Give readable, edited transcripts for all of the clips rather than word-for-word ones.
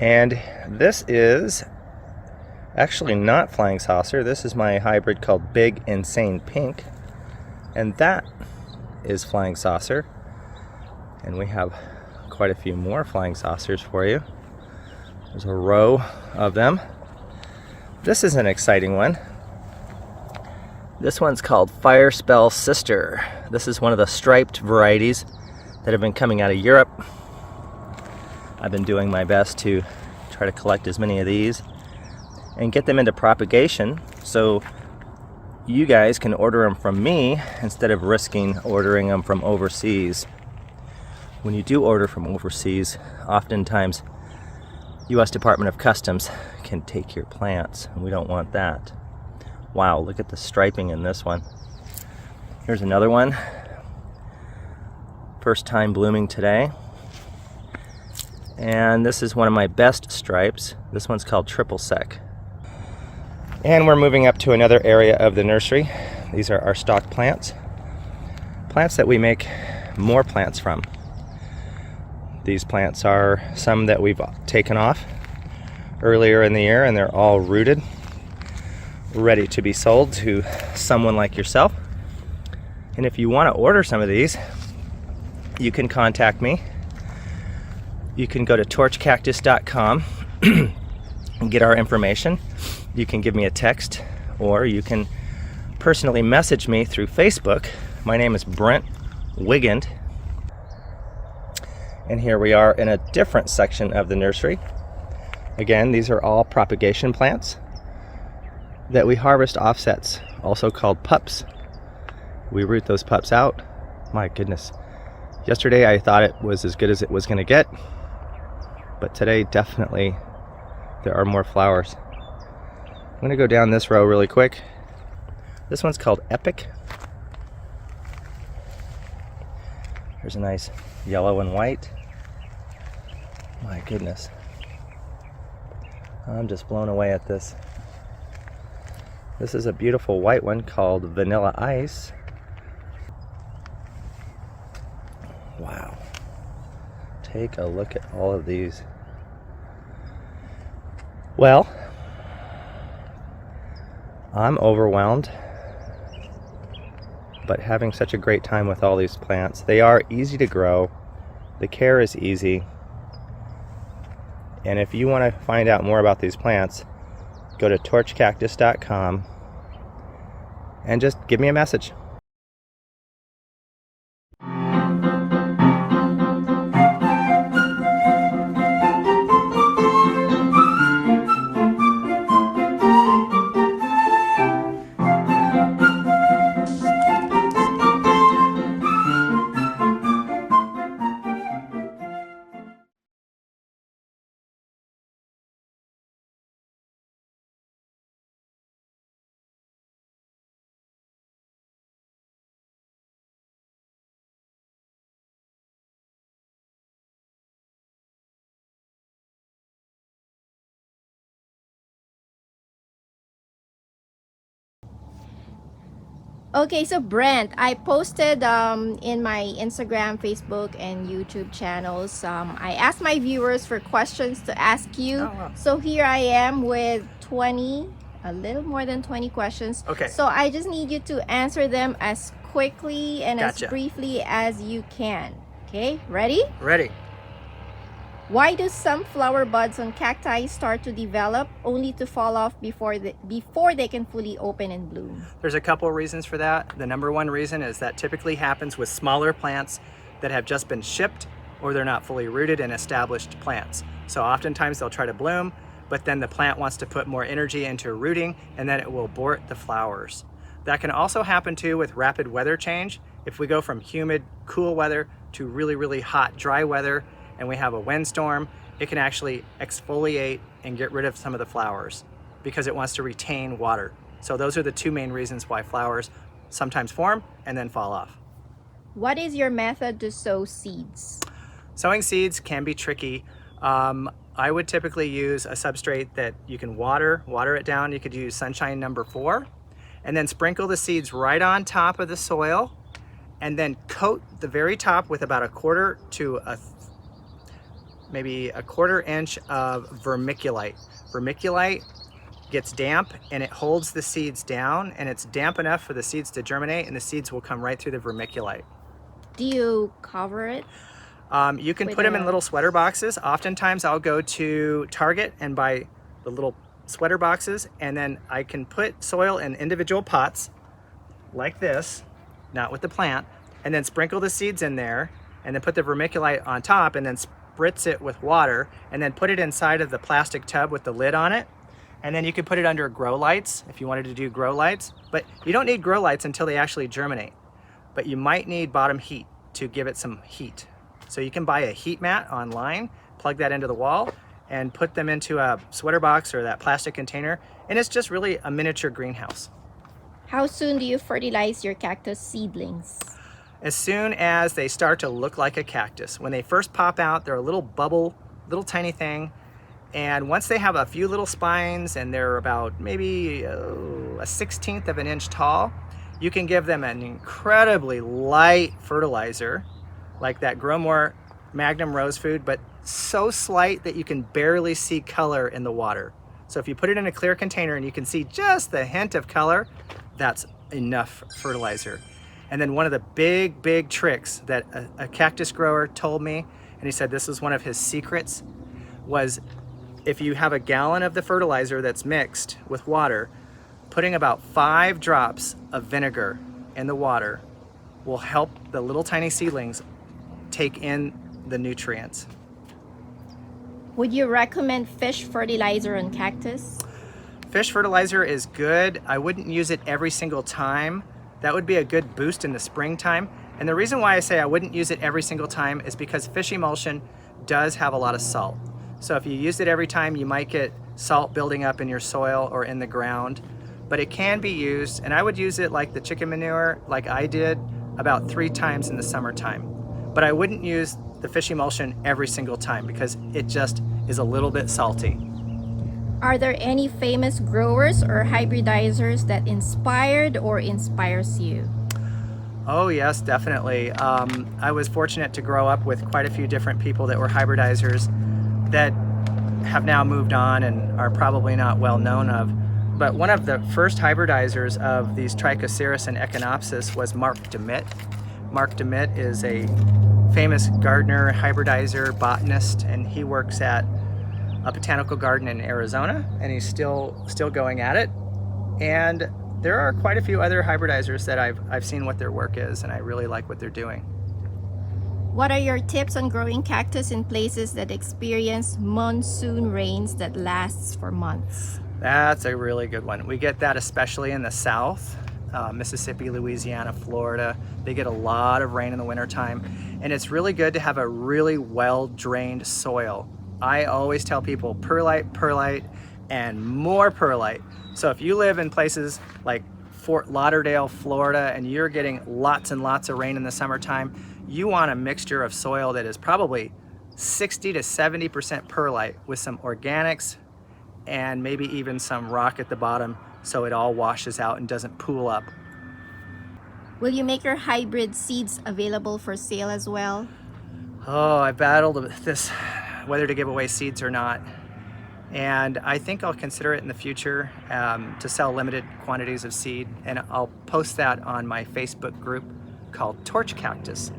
And this is actually not flying saucer. This is my hybrid called Big Insane Pink, and that is flying saucer. And we have quite a few more flying saucers for you. There's a row of them. This is an exciting one. This one's called Fire Spell Sister. This is one of the striped varieties that have been coming out of Europe. I've been doing my best to try to collect as many of these and get them into propagation so you guys can order them from me instead of risking ordering them from overseas. When you do order from overseas, oftentimes U.S. Department of Customs can take your plants, and we don't want that. Wow, look at the striping in this one. Here's another one. First time blooming today. And this is one of my best stripes. This one's called Triple Sec. And we're moving up to another area of the nursery. These are our stock plants. Plants that we make more plants from. These plants are some that we've taken off earlier in the year, and they're all rooted, ready to be sold to someone like yourself. And if you want to order some of these, you can contact me. You can go to torchcactus.com and get our information. You can give me a text, or you can personally message me through Facebook. My name is Brent Wigand. And here we are in a different section of the nursery. Again, these are all propagation plants that we harvest offsets, also called pups. We root those pups out. My goodness. Yesterday I thought it was as good as it was going to get, but today definitely there are more flowers. I'm going to go down this row really quick. This one's called Epic. There's a nice yellow and white. My goodness. I'm just blown away at this. This is a beautiful white one called Vanilla Ice. Wow. Take a look at all of these. Well, I'm overwhelmed, but having such a great time with all these plants. They are easy to grow. The care is easy. And if you want to find out more about these plants, go to torchcactus.com and just give me a message. Okay, so Brent, I posted in my Instagram, Facebook, and YouTube channels. I asked my viewers for questions to ask you. Oh, wow. So here I am with 20, a little more than 20 questions. Okay. So I just need you to answer them as quickly and Gotcha. as briefly as you can. Okay, ready? Ready. Why do some flower buds on cacti start to develop only to fall off before they can fully open and bloom? There's a couple of reasons for that. The number one reason is that typically happens with smaller plants that have just been shipped, or they're not fully rooted and established plants. So oftentimes they'll try to bloom, but then the plant wants to put more energy into rooting, and then it will abort the flowers. That can also happen too with rapid weather change. If we go from humid, cool weather to really, really hot, dry weather, and we have a windstorm, it can actually exfoliate and get rid of some of the flowers because it wants to retain water. So those are the two main reasons why flowers sometimes form and then fall off. What is your method to sow seeds? Sowing seeds can be tricky. I would typically use a substrate that you can water it down. You could use Sunshine number 4, and then sprinkle the seeds right on top of the soil, and then coat the very top with about 1/4 to maybe a 1/4 inch of vermiculite. Vermiculite gets damp and it holds the seeds down, and it's damp enough for the seeds to germinate, and the seeds will come right through the vermiculite. Do you cover it? You can With put them in a- little sweater boxes. Oftentimes I'll go to Target and buy the little sweater boxes, and then I can put soil in individual pots like this, not with the plant, and then sprinkle the seeds in there, and then put the vermiculite on top, and then spritz it with water, and then put it inside of the plastic tub with the lid on it. And then you could put it under grow lights if you wanted to do grow lights, but you don't need grow lights until they actually germinate. But you might need bottom heat to give it some heat. So you can buy a heat mat online, plug that into the wall, and put them into a sweater box or that plastic container, and it's just really a miniature greenhouse. How soon do you fertilize your cactus seedlings? As soon as they start to look like a cactus. When they first pop out, they're a little bubble, little tiny thing. And once they have a few little spines and they're about maybe a 1/16 of an inch tall, you can give them an incredibly light fertilizer, like that Grow More Magnum Rose Food, but so slight that you can barely see color in the water. So if you put it in a clear container and you can see just the hint of color, that's enough fertilizer. And then one of the big tricks that a cactus grower told me, and he said this was one of his secrets, was if you have a gallon of the fertilizer that's mixed with water, putting about 5 drops of vinegar in the water will help the little tiny seedlings take in the nutrients. Would you recommend fish fertilizer on cactus? Fish fertilizer is good. I wouldn't use it every single time. That would be a good boost in the springtime. And the reason why I say I wouldn't use it every single time is because fish emulsion does have a lot of salt. So if you use it every time, you might get salt building up in your soil or in the ground. But it can be used, and I would use it like the chicken manure, like I did, about 3 times in the summertime. But I wouldn't use the fish emulsion every single time because it just is a little bit salty. Are there any famous growers or hybridizers that inspired or inspires you? Oh yes, definitely. I was fortunate to grow up with quite a few different people that were hybridizers that have now moved on and are probably not well known of. But one of the first hybridizers of these Trichoceros and Echinopsis was Mark DeMitt. Mark DeMitt is a famous gardener, hybridizer, botanist, and he works at a botanical garden in Arizona, and he's still going at it. And there are quite a few other hybridizers that I've seen what their work is, and I really like what they're doing. What are your tips on growing cactus in places that experience monsoon rains that lasts for months? That's a really good one. We get that especially in the South, Mississippi, Louisiana, Florida. They get a lot of rain in the wintertime, and it's really good to have a really well-drained soil. I always tell people perlite, and more perlite. So if you live in places like Fort Lauderdale, Florida, and you're getting lots and lots of rain in the summertime, you want a mixture of soil that is probably 60 to 70% perlite with some organics and maybe even some rock at the bottom so it all washes out and doesn't pool up. Will you make your hybrid seeds available for sale as well? Oh, I battled with this, whether to give away seeds or not. And I think I'll consider it in the future to sell limited quantities of seed. And I'll post that on my Facebook group called Torch Cactus.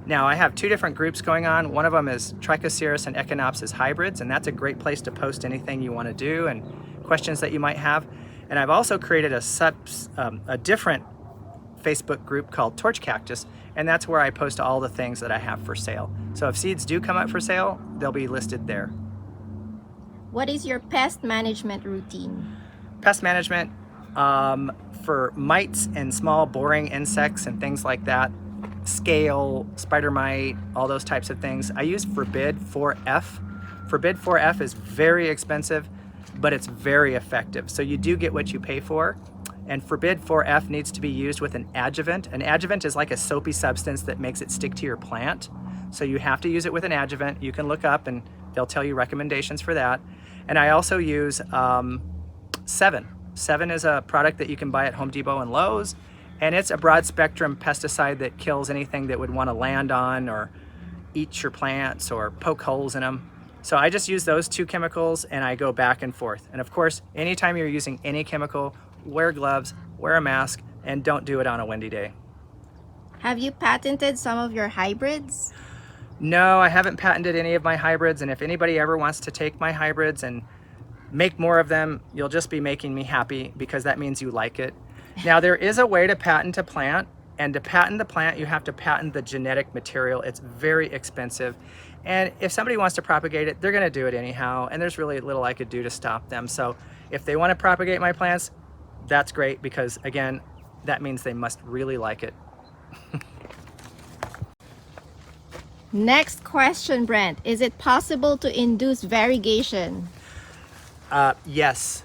Now I have 2 different groups going on. One of them is Trichoceros and Echinopsis hybrids, and that's a great place to post anything you want to do and questions that you might have. And I've also created a different Facebook group called Torch Cactus, and that's where I post all the things that I have for sale. So if seeds do come up for sale, they'll be listed there. What is your pest management routine? Pest management for mites and small boring insects and things like that, scale, spider mite, all those types of things. I use Forbid 4F. Forbid 4F is very expensive, but it's very effective. So you do get what you pay for. And Forbid 4F needs to be used with an adjuvant. An adjuvant is like a soapy substance that makes it stick to your plant. So you have to use it with an adjuvant. You can look up and they'll tell you recommendations for that. And I also use 7. 7 is a product that you can buy at Home Depot and Lowe's. And it's a broad spectrum pesticide that kills anything that would want to land on or eat your plants or poke holes in them. So I just use those two chemicals and I go back and forth. And of course, anytime you're using any chemical, wear gloves, wear a mask, and don't do it on a windy day. Have you patented some of your hybrids? No, I haven't patented any of my hybrids, and if anybody ever wants to take my hybrids and make more of them, you'll just be making me happy, because that means you like it. Now, there is a way to patent a plant, and to patent the plant, you have to patent the genetic material. It's very expensive, and if somebody wants to propagate it, they're gonna do it anyhow, and there's really little I could do to stop them. So if they want to propagate my plants, that's great, because again, that means they must really like it. Next question, Brent. Is it possible to induce variegation? Yes.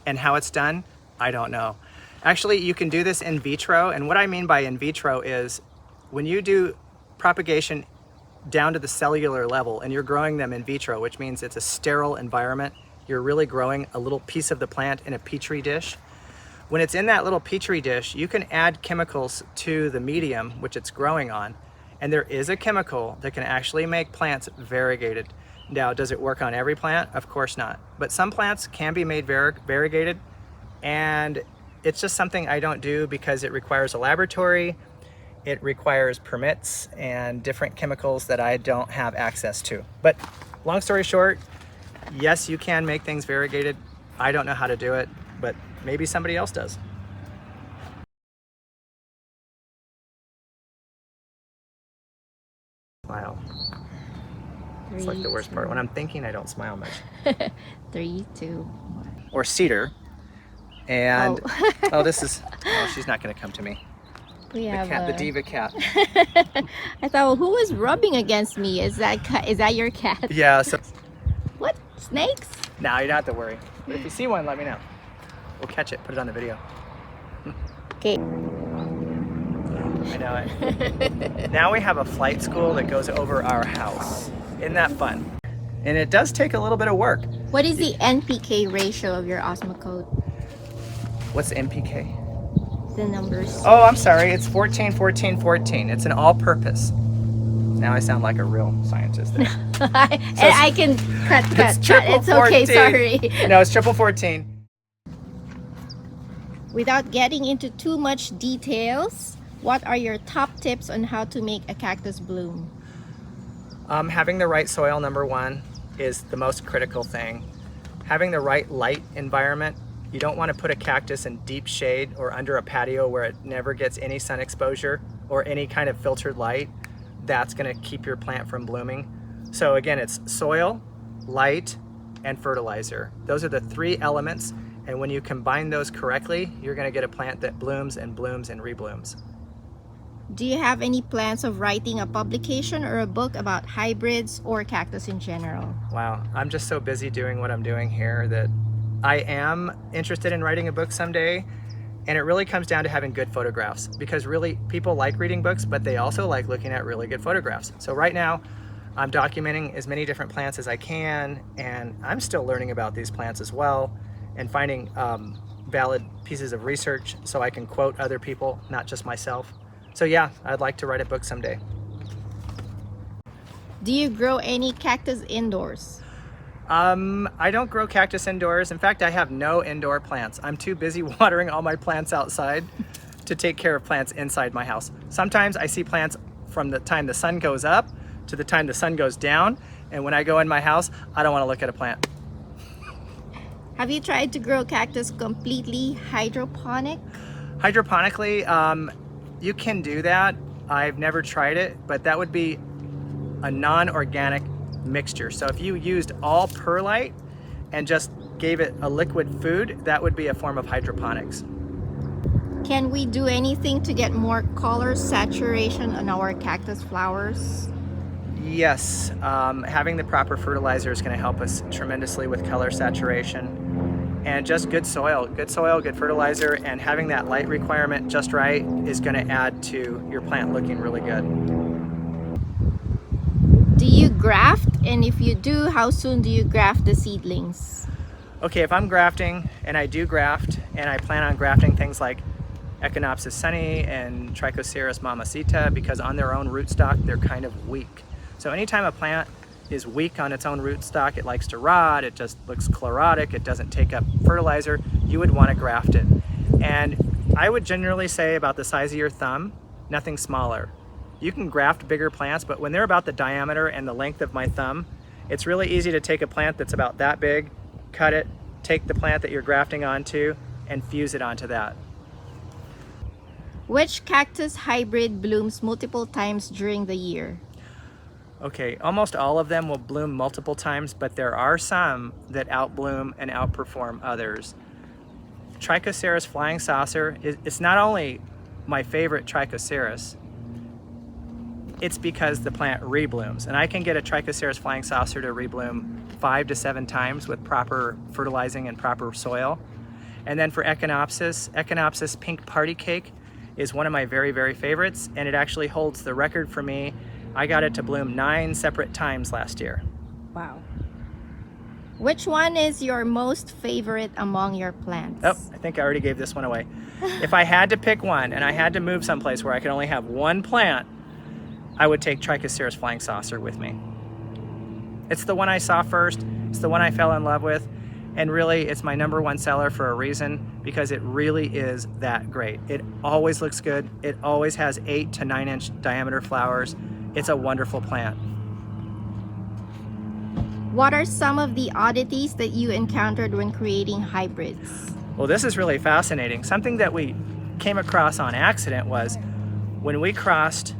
And how it's done, I don't know. Actually, you can do this in vitro. And what I mean by in vitro is when you do propagation down to the cellular level and you're growing them in vitro, which means it's a sterile environment, you're really growing a little piece of the plant in a petri dish. When it's in that little petri dish, you can add chemicals to the medium which it's growing on. And there is a chemical that can actually make plants variegated. Now, does it work on every plant? Of course not. But some plants can be made variegated, and it's just something I don't do because it requires a laboratory, it requires permits and different chemicals that I don't have access to. But long story short, yes, you can make things variegated. I don't know how to do it, but maybe somebody else does. Smile. It's like the worst part. When I'm thinking, I don't smile much. 3, 2, 1. Or cedar. And oh, this is, oh, she's not going to come to me. We have The diva cat. I thought, well, who is rubbing against me? Is that your cat? Yeah. So. What? Snakes? No, you don't have to worry. But if you see one, let me know. We'll catch it. Put it on the video. Okay. I know it. Now we have a flight school that goes over our house. Isn't that fun? And it does take a little bit of work. What is the NPK ratio of your Osmocote? What's NPK? The numbers. Oh, I'm sorry. It's 14, 14, 14. It's an all-purpose. Now I sound like a real scientist there. I can cut. It's triple It's okay, 14. sorry. No, it's triple 14. Without getting into too much details, what are your top tips on how to make a cactus bloom? Having the right soil, number one, is the most critical thing. Having the right light environment. You don't want to put a cactus in deep shade or under a patio where it never gets any sun exposure or any kind of filtered light. That's going to keep your plant from blooming. So again, it's soil, light, and fertilizer. Those are the 3 elements, and when you combine those correctly, you're going to get a plant that blooms and blooms and reblooms. Do you have any plans of writing a publication or a book about hybrids or cactus in general? Wow, I'm just so busy doing what I'm doing here that I am interested in writing a book someday, and it really comes down to having good photographs, because really people like reading books, but they also like looking at really good photographs. So right now I'm documenting as many different plants as I can, and I'm still learning about these plants as well and finding valid pieces of research so I can quote other people, not just myself. So yeah, I'd like to write a book someday. Do you grow any cactus indoors? I don't grow cactus indoors. In fact, I have no indoor plants. I'm too busy watering all my plants outside to take care of plants inside my house. Sometimes I see plants from the time the sun goes up to the time the sun goes down, and when I go in my house, I don't want to look at a plant. Have you tried to grow cactus completely hydroponic? Hydroponically, you can do that. I've never tried it, but that would be a non-organic mixture. So if you used all perlite and just gave it a liquid food, that would be a form of hydroponics. Can we do anything to get more color saturation on our cactus flowers? Yes, having the proper fertilizer is going to help us tremendously with color saturation. And just good soil, good fertilizer, and having that light requirement just right is going to add to your plant looking really good. Do you graft? And if you do, how soon do you graft the seedlings? Okay, if I'm grafting, and I do graft, and I plan on grafting things like Echinopsis sunny and Trichoceros mamacita, because on their own rootstock, they're kind of weak. So anytime a plant is weak on its own rootstock, it likes to rot, it just looks chlorotic, it doesn't take up fertilizer, you would want to graft it. And I would generally say about the size of your thumb, nothing smaller. You can graft bigger plants, but when they're about the diameter and the length of my thumb, it's really easy to take a plant that's about that big, cut it, take the plant that you're grafting onto, and fuse it onto that. Which cactus hybrid blooms multiple times during the year? Okay, almost all of them will bloom multiple times, but there are some that outbloom and outperform others. Trichoceros flying saucer, it's not only my favorite Trichoceros, it's because the plant reblooms. And I can get a Trichoceros flying saucer to rebloom 5 to 7 times with proper fertilizing and proper soil. And then for Echinopsis pink party cake is one of my very, very favorites, and it actually holds the record for me. I got it to bloom 9 separate times last year. Wow. Which one is your most favorite among your plants? Oh, I think I already gave this one away. If I had to pick one and I had to move someplace where I could only have one plant, I would take Trichoceros flying saucer with me. It's the one I saw first, it's the one I fell in love with, and really it's my #1 seller for a reason, because it really is that great. It always looks good, it always has 8 to 9 inch diameter flowers. It's a wonderful plant. What are some of the oddities that you encountered when creating hybrids? Well, this is really fascinating. Something that we came across on accident was when we crossed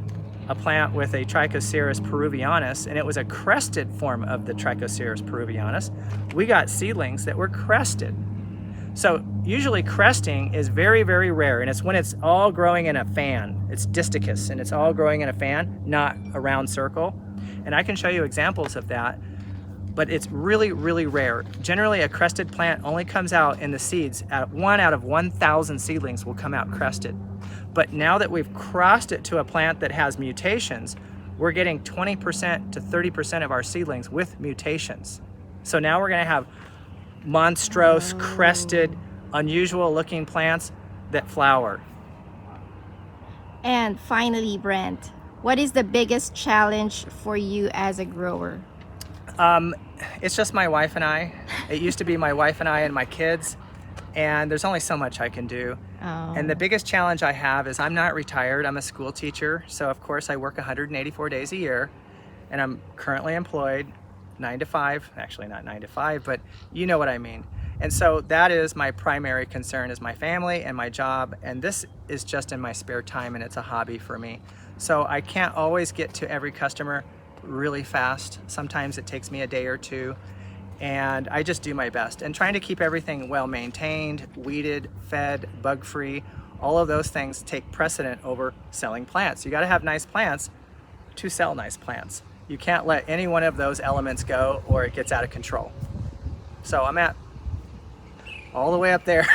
a plant with a Trichoceros peruvianus, and it was a crested form of the Trichoceros peruvianus, we got seedlings that were crested. So usually cresting is very, very rare, and it's when it's all growing in a fan. It's disticus, and it's all growing in a fan, not a round circle. And I can show you examples of that, but it's really, really rare. Generally, a crested plant only comes out in the seeds. 1 out of 1,000 seedlings will come out crested. But now that we've crossed it to a plant that has mutations, we're getting 20% to 30% of our seedlings with mutations. So now we're gonna have monstrous, crested, unusual looking plants that flower. And finally, Brent, what is the biggest challenge for you as a grower? It's just my wife and I. It used to be my wife and I and my kids, and there's only so much I can do. Oh. And the biggest challenge I have is I'm not retired, I'm a school teacher, so of course I work 184 days a year, and I'm currently employed 9 to 5, actually not 9 to 5, but you know what I mean. And so that is my primary concern, is my family and my job, and this is just in my spare time, and it's a hobby for me. So I can't always get to every customer really fast. Sometimes it takes me a day or two, and I just do my best. And trying to keep everything well maintained, weeded, fed, bug-free, all of those things take precedent over selling plants. You gotta have nice plants to sell nice plants. You can't let any one of those elements go or it gets out of control. So I'm at all the way up there.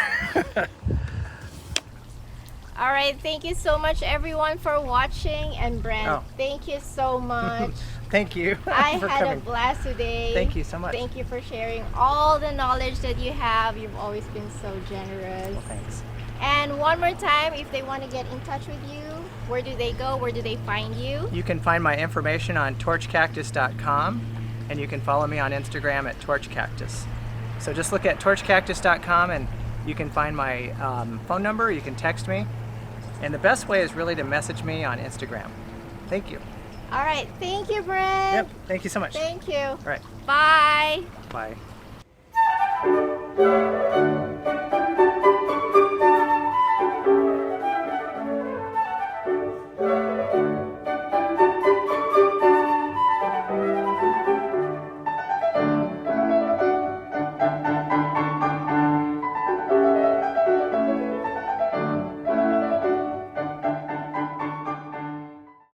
All right, thank you so much everyone for watching, and Brent, thank you so much. Thank you. I for had coming. a blast today. Thank you so much. Thank you for sharing all the knowledge that you have. You've always been so generous. Well, thanks. And one more time, if they want to get in touch with you, where do they go? Where do they find you? You can find my information on torchcactus.com, and you can follow me on Instagram at torchcactus. So just look at torchcactus.com and you can find my phone number, you can text me, and the best way is really to message me on Instagram. Thank you. All right, thank you, Brent. Yep, thank you so much. Thank you. All right. Bye. Bye.